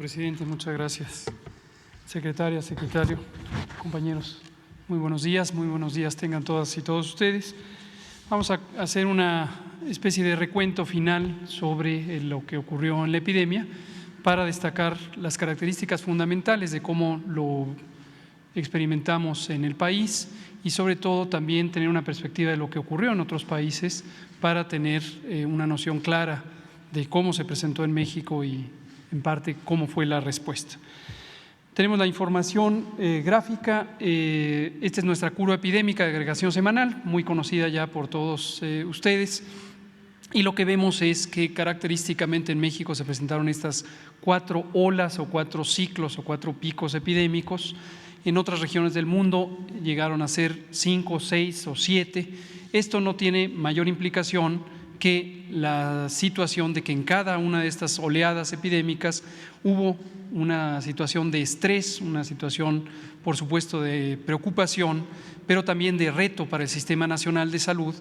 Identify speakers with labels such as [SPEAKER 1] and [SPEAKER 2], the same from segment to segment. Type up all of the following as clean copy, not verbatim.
[SPEAKER 1] Presidente, muchas gracias. Secretaria, secretario, compañeros, muy buenos días tengan todas y todos ustedes. Vamos a hacer una especie de recuento final sobre lo que ocurrió en la epidemia para destacar las características fundamentales de cómo lo experimentamos en el país y sobre todo también tener una perspectiva de lo que ocurrió en otros países para tener una noción clara de cómo se presentó en México y en parte cómo fue la respuesta. Tenemos la información gráfica. Esta es nuestra curva epidémica de agregación semanal, muy conocida ya por todos ustedes. Y lo que vemos es que característicamente en México se presentaron estas 4 olas o 4 ciclos o 4 picos epidémicos. En otras regiones del mundo llegaron a ser 5, 6 o 7. Esto no tiene mayor implicación que la situación de que en cada una de estas oleadas epidémicas hubo una situación de estrés, una situación, por supuesto, de preocupación, pero también de reto para el Sistema Nacional de Salud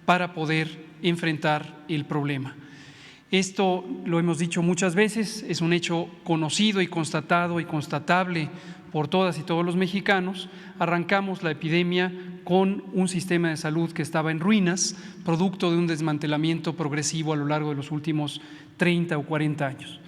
[SPEAKER 1] para poder enfrentar el problema. Esto lo hemos dicho muchas veces, es un hecho conocido y constatado y constatable por todas y todos los mexicanos. Arrancamos la epidemia con un sistema de salud que estaba en ruinas, producto de un desmantelamiento progresivo a lo largo de los últimos 30 o 40 años.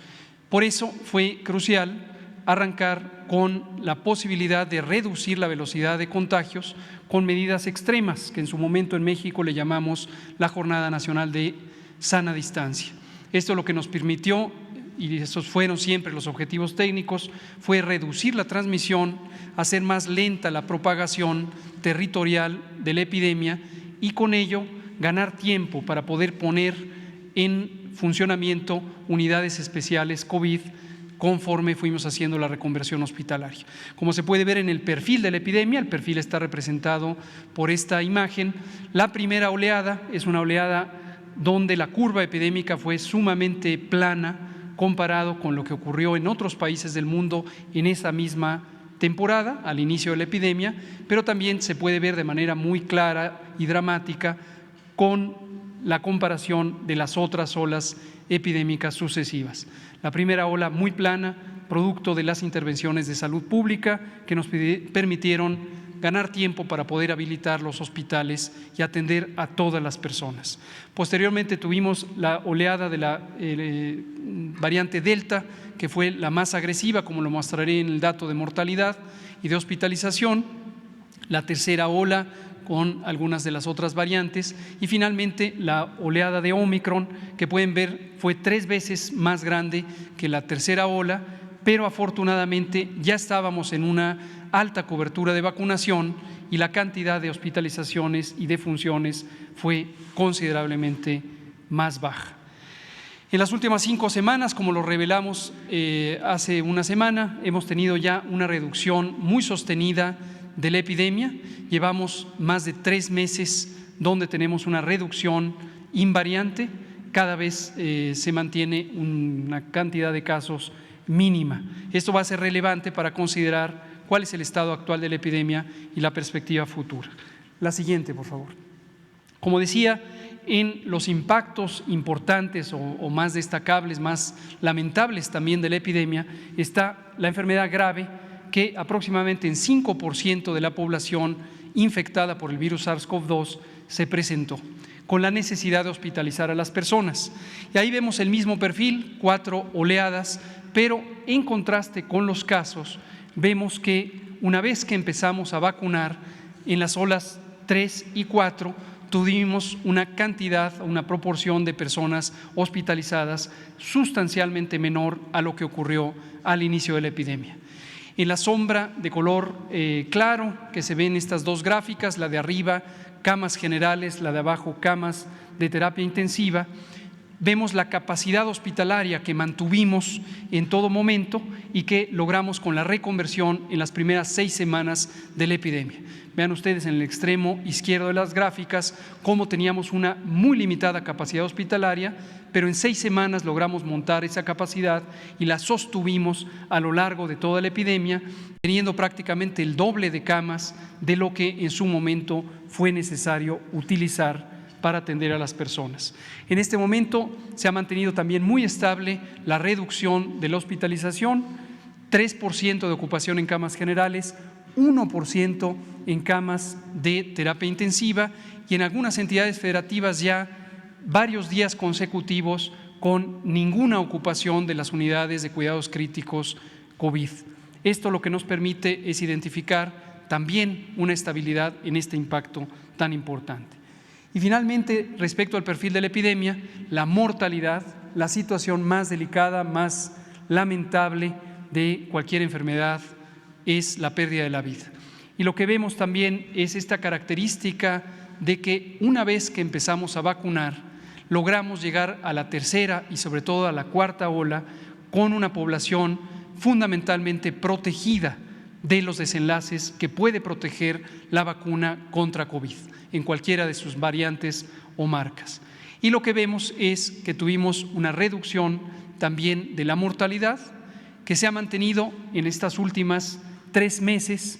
[SPEAKER 1] Por eso fue crucial arrancar con la posibilidad de reducir la velocidad de contagios con medidas extremas, que en su momento en México le llamamos la Jornada Nacional de Sana Distancia. Esto lo que nos permitió, y esos fueron siempre los objetivos técnicos, fue reducir la transmisión, hacer más lenta la propagación territorial de la epidemia y con ello ganar tiempo para poder poner en funcionamiento unidades especiales COVID conforme fuimos haciendo la reconversión hospitalaria. Como se puede ver en el perfil de la epidemia, el perfil está representado por esta imagen. La primera oleada es una oleada donde la curva epidémica fue sumamente plana comparado con lo que ocurrió en otros países del mundo en esa misma temporada, al inicio de la epidemia, pero también se puede ver de manera muy clara y dramática con la comparación de las otras olas epidémicas sucesivas. La primera ola muy plana, producto de las intervenciones de salud pública que nos permitieron ganar tiempo para poder habilitar los hospitales y atender a todas las personas. Posteriormente tuvimos la oleada de la variante Delta, que fue la más agresiva, como lo mostraré en el dato de mortalidad y de hospitalización, la tercera ola con algunas de las otras variantes y finalmente la oleada de Omicron, que pueden ver fue 3 veces más grande que la tercera ola, pero afortunadamente ya estábamos en una alta cobertura de vacunación y la cantidad de hospitalizaciones y de funciones fue considerablemente más baja. En las últimas 5 semanas, como lo revelamos hace una semana, hemos tenido ya una reducción muy sostenida de la epidemia. Llevamos más de 3 meses donde tenemos una reducción invariante, cada vez se mantiene una cantidad de casos mínima. Esto va a ser relevante para considerar cuál es el estado actual de la epidemia y la perspectiva futura. La siguiente, por favor. Como decía, en los impactos importantes o más destacables, más lamentables también de la epidemia, está la enfermedad grave, que aproximadamente en 5% de la población infectada por el virus SARS-CoV-2 se presentó, con la necesidad de hospitalizar a las personas. Y ahí vemos el mismo perfil, 4 oleadas, pero en contraste con los casos, vemos que una vez que empezamos a vacunar, en las olas 3 y 4 tuvimos una cantidad, una proporción de personas hospitalizadas sustancialmente menor a lo que ocurrió al inicio de la epidemia. En la sombra de color claro que se ven estas 2 gráficas, la de arriba camas generales, la de abajo camas de terapia intensiva, vemos la capacidad hospitalaria que mantuvimos en todo momento y que logramos con la reconversión en las primeras 6 semanas de la epidemia. Vean ustedes en el extremo izquierdo de las gráficas cómo teníamos una muy limitada capacidad hospitalaria, pero en 6 semanas logramos montar esa capacidad y la sostuvimos a lo largo de toda la epidemia, teniendo prácticamente el doble de camas de lo que en su momento fue necesario utilizar para atender a las personas. En este momento se ha mantenido también muy estable la reducción de la hospitalización, 3% de ocupación en camas generales, 1% en camas de terapia intensiva y en algunas entidades federativas ya varios días consecutivos con ninguna ocupación de las unidades de cuidados críticos COVID. Esto lo que nos permite es identificar también una estabilidad en este impacto tan importante. Y finalmente, respecto al perfil de la epidemia, la mortalidad, la situación más delicada, más lamentable de cualquier enfermedad es la pérdida de la vida. Y lo que vemos también es esta característica de que una vez que empezamos a vacunar, logramos llegar a la tercera y sobre todo a la cuarta ola con una población fundamentalmente protegida de los desenlaces que puede proteger la vacuna contra COVID en cualquiera de sus variantes o marcas. Y lo que vemos es que tuvimos una reducción también de la mortalidad que se ha mantenido en estas últimas 3 meses,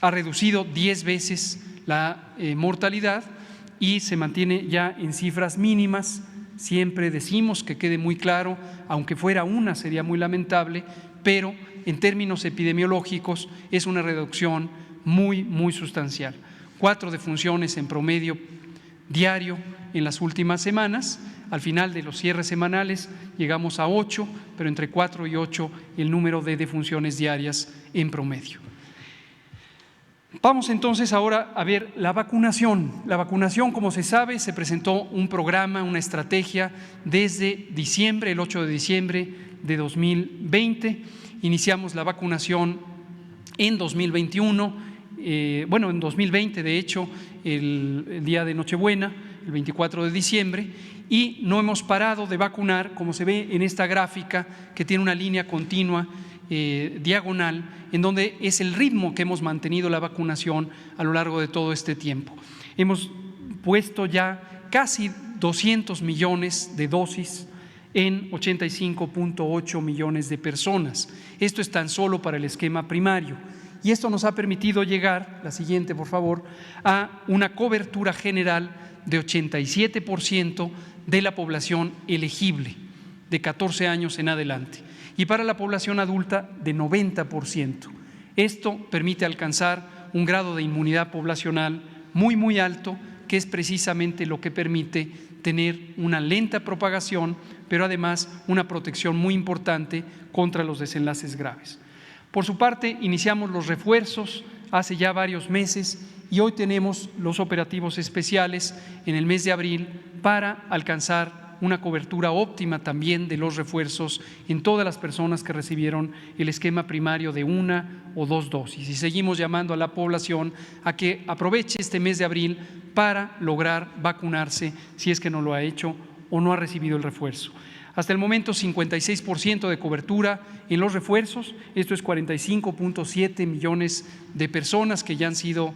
[SPEAKER 1] ha reducido 10 veces la mortalidad y se mantiene ya en cifras mínimas. Siempre decimos que quede muy claro, aunque fuera una sería muy lamentable, pero en términos epidemiológicos es una reducción muy sustancial. 4 defunciones en promedio diario en las últimas semanas. Al final de los cierres semanales llegamos a 8, pero entre 4 y 8 el número de defunciones diarias en promedio. Vamos entonces ahora a ver la vacunación. La vacunación, como se sabe, se presentó un programa, una estrategia desde diciembre, el 8 de diciembre de 2020. Iniciamos la vacunación en 2021, en 2020 de hecho, el día de Nochebuena, el 24 de diciembre, y no hemos parado de vacunar, como se ve en esta gráfica que tiene una línea continua diagonal, en donde es el ritmo que hemos mantenido la vacunación a lo largo de todo este tiempo. Hemos puesto ya casi 200 millones de dosis en 85.8 millones de personas. Esto es tan solo para el esquema primario. Y esto nos ha permitido llegar, la siguiente por favor, a una cobertura general de 87% de la población elegible de 14 años en adelante y para la población adulta de 90%. Esto permite alcanzar un grado de inmunidad poblacional muy alto, que es precisamente lo que permite tener una lenta propagación, pero además una protección muy importante contra los desenlaces graves. Por su parte, iniciamos los refuerzos hace ya varios meses y hoy tenemos los operativos especiales en el mes de abril para alcanzar una cobertura óptima también de los refuerzos en todas las personas que recibieron el esquema primario de 1 o 2 dosis. Y seguimos llamando a la población a que aproveche este mes de abril para lograr vacunarse si es que no lo ha hecho o no ha recibido el refuerzo. Hasta el momento 56% de cobertura en los refuerzos, esto es 45.7 millones de personas que ya han sido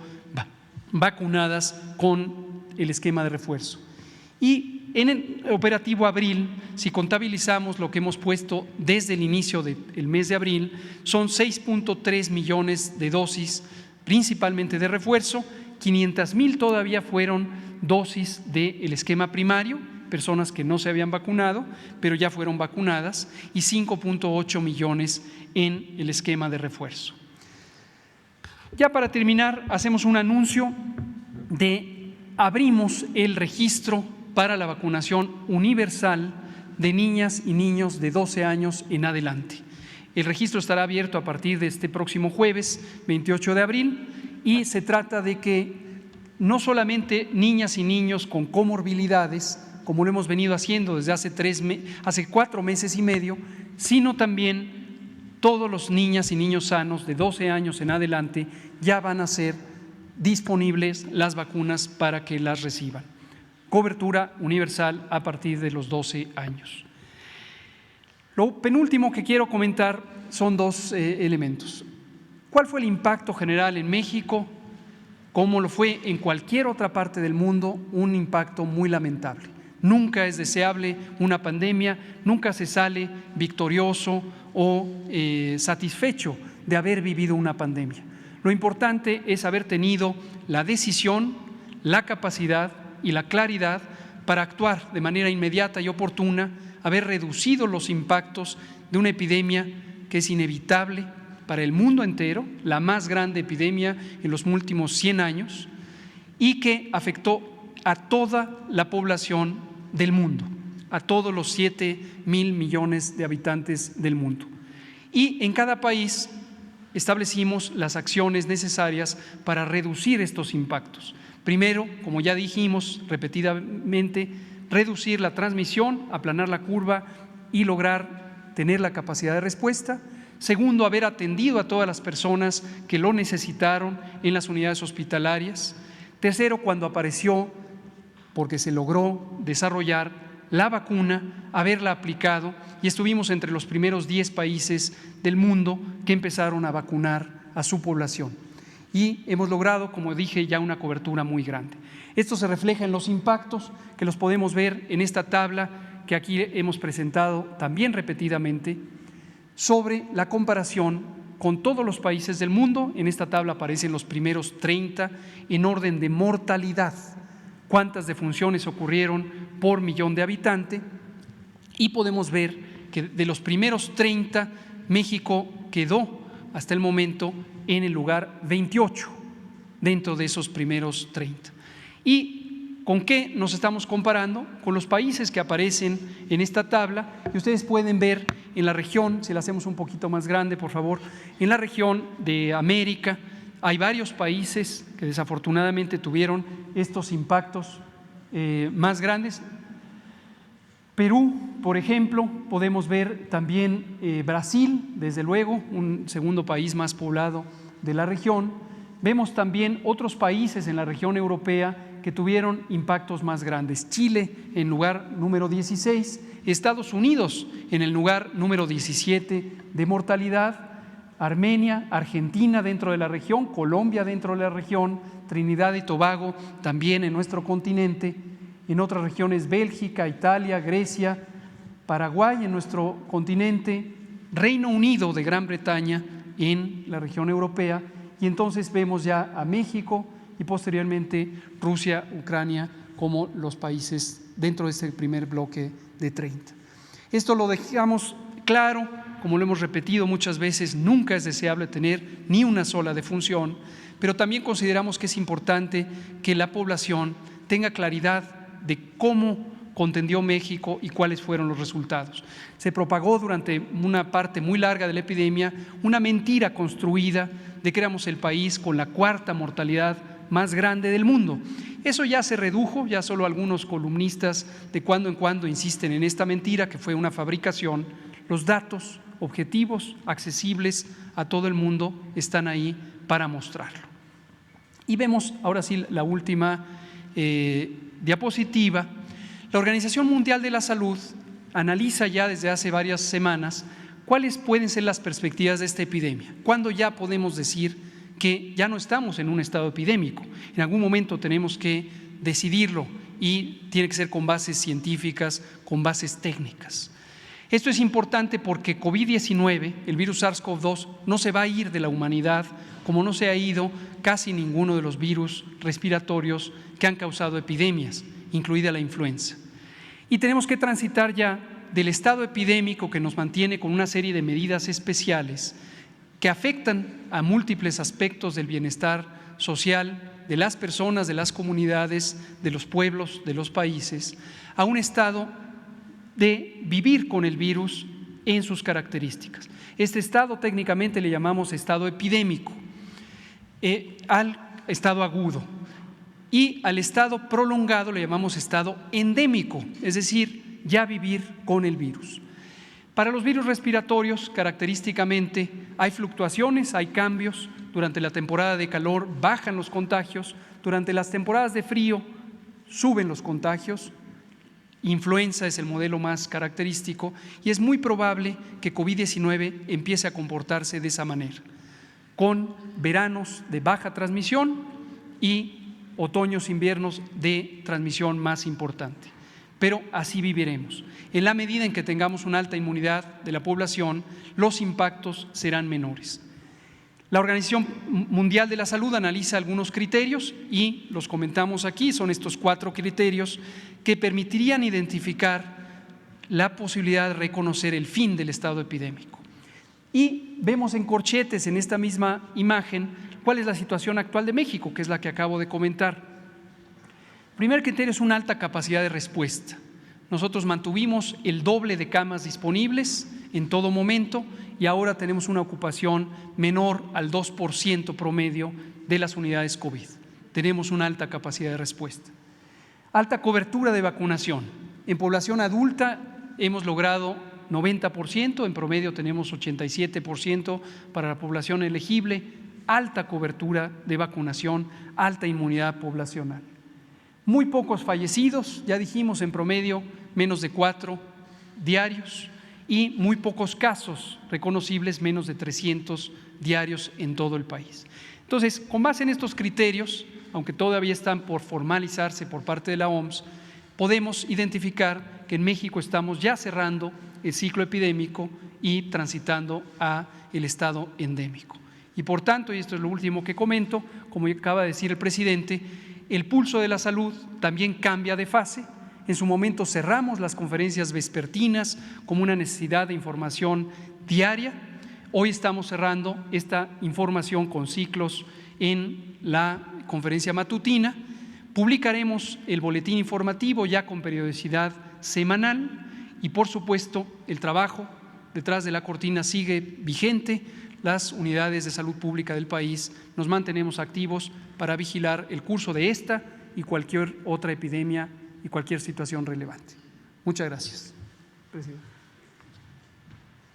[SPEAKER 1] vacunadas con el esquema de refuerzo. Y en el operativo abril, si contabilizamos lo que hemos puesto desde el inicio del mes de abril, son 6.3 millones de dosis, principalmente de refuerzo. 500,000 todavía fueron dosis del esquema primario, personas que no se habían vacunado, pero ya fueron vacunadas, y 5.8 millones en el esquema de refuerzo. Ya para terminar, hacemos un anuncio de abrimos el registro para la vacunación universal de niñas y niños de 12 años en adelante. El registro estará abierto a partir de este próximo jueves, 28 de abril, y se trata de que no solamente niñas y niños con comorbilidades, como lo hemos venido haciendo desde hace 4 meses y medio, sino también todos los niñas y niños sanos de 12 años en adelante ya van a ser disponibles las vacunas para que las reciban. Cobertura universal a partir de los 12 años. Lo penúltimo que quiero comentar son 2 elementos. ¿Cuál fue el impacto general en México? Como lo fue en cualquier otra parte del mundo, un impacto muy lamentable. Nunca es deseable una pandemia, nunca se sale victorioso o satisfecho de haber vivido una pandemia. Lo importante es haber tenido la decisión, la capacidad y la claridad para actuar de manera inmediata y oportuna, haber reducido los impactos de una epidemia que es inevitable para el mundo entero, la más grande epidemia en los últimos 100 años, y que afectó a toda la población del mundo, a todos los 7.000 millones de habitantes del mundo. Y en cada país establecimos las acciones necesarias para reducir estos impactos. Primero, como ya dijimos repetidamente, reducir la transmisión, aplanar la curva y lograr tener la capacidad de respuesta. Segundo, haber atendido a todas las personas que lo necesitaron en las unidades hospitalarias. Tercero, cuando apareció, porque se logró desarrollar la vacuna, haberla aplicado, y estuvimos entre los primeros 10 países del mundo que empezaron a vacunar a su población. Y hemos logrado, como dije, ya una cobertura muy grande. Esto se refleja en los impactos, que los podemos ver en esta tabla que aquí hemos presentado también repetidamente, sobre la comparación con todos los países del mundo. En esta tabla aparecen los primeros 30 en orden de mortalidad, cuántas defunciones ocurrieron por millón de habitante, y podemos ver que de los primeros 30, México quedó hasta el momento en el lugar 28 dentro de esos primeros 30. ¿Y con qué nos estamos comparando? Con los países que aparecen en esta tabla, y ustedes pueden ver en la región, si la hacemos un poquito más grande, por favor, en la región de América hay varios países que desafortunadamente tuvieron estos impactos más grandes. Perú, por ejemplo, podemos ver también Brasil, desde luego, un segundo país más poblado de la región. Vemos también otros países en la región europea que tuvieron impactos más grandes. Chile en lugar número 16, Estados Unidos en el lugar número 17 de mortalidad, Armenia, Argentina dentro de la región, Colombia dentro de la región, Trinidad y Tobago también en nuestro continente, en otras regiones Bélgica, Italia, Grecia, Paraguay en nuestro continente, Reino Unido de Gran Bretaña en la región europea, y entonces vemos ya a México y posteriormente Rusia, Ucrania como los países dentro de este primer bloque de 30. Esto lo dejamos claro, como lo hemos repetido muchas veces, nunca es deseable tener ni una sola defunción, pero también consideramos que es importante que la población tenga claridad de cómo contendió México y cuáles fueron los resultados. Se propagó durante una parte muy larga de la epidemia una mentira construida de que éramos el país con la cuarta mortalidad más grande del mundo. Eso ya se redujo, ya solo algunos columnistas de cuando en cuando insisten en esta mentira, que fue una fabricación. Los datos objetivos, accesibles a todo el mundo, están ahí para mostrarlo. Y vemos ahora sí la última diapositiva. La Organización Mundial de la Salud analiza ya desde hace varias semanas cuáles pueden ser las perspectivas de esta epidemia, cuándo ya podemos decir que ya no estamos en un estado epidémico. En algún momento tenemos que decidirlo y tiene que ser con bases científicas, con bases técnicas. Esto es importante porque COVID-19, el virus SARS-CoV-2, no se va a ir de la humanidad como no se ha ido casi ninguno de los virus respiratorios que han causado epidemias, incluida la influenza. Y tenemos que transitar ya del estado epidémico que nos mantiene con una serie de medidas especiales que afectan a múltiples aspectos del bienestar social de las personas, de las comunidades, de los pueblos, de los países, a un estado de vivir con el virus en sus características. Este estado técnicamente le llamamos estado epidémico, al estado agudo, y al estado prolongado le llamamos estado endémico, es decir, ya vivir con el virus. Para los virus respiratorios, característicamente, hay fluctuaciones, hay cambios. Durante la temporada de calor bajan los contagios, durante las temporadas de frío suben los contagios. Influenza es el modelo más característico y es muy probable que COVID-19 empiece a comportarse de esa manera, con veranos de baja transmisión y otoños, inviernos de transmisión más importante. Pero así viviremos. En la medida en que tengamos una alta inmunidad de la población, los impactos serán menores. La Organización Mundial de la Salud analiza algunos criterios y los comentamos aquí. Son estos 4 criterios que permitirían identificar la posibilidad de reconocer el fin del estado epidémico. Y vemos en corchetes en esta misma imagen cuál es la situación actual de México, que es la que acabo de comentar. El primer criterio es una alta capacidad de respuesta. Nosotros mantuvimos el doble de camas disponibles en todo momento y ahora tenemos una ocupación menor al 2% promedio de las unidades COVID. Tenemos una alta capacidad de respuesta. Alta cobertura de vacunación. En población adulta hemos logrado 90%, en promedio tenemos 87% para la población elegible, alta cobertura de vacunación, alta inmunidad poblacional. Muy pocos fallecidos, ya dijimos, en promedio menos de 4 diarios y muy pocos casos reconocibles, menos de 300 diarios en todo el país. Entonces, con base en estos criterios, aunque todavía están por formalizarse por parte de la OMS, podemos identificar que en México estamos ya cerrando el ciclo epidémico y transitando a el estado endémico. Y por tanto, y esto es lo último que comento, como acaba de decir el presidente, el pulso de la salud también cambia de fase. En su momento cerramos las conferencias vespertinas como una necesidad de información diaria. Hoy estamos cerrando esta información con ciclos en la conferencia matutina. Publicaremos el boletín informativo ya con periodicidad semanal y, por supuesto, el trabajo detrás de la cortina sigue vigente. Las unidades de salud pública del país nos mantenemos activos para vigilar el curso de esta y cualquier otra epidemia y cualquier situación relevante. Muchas gracias, presidente.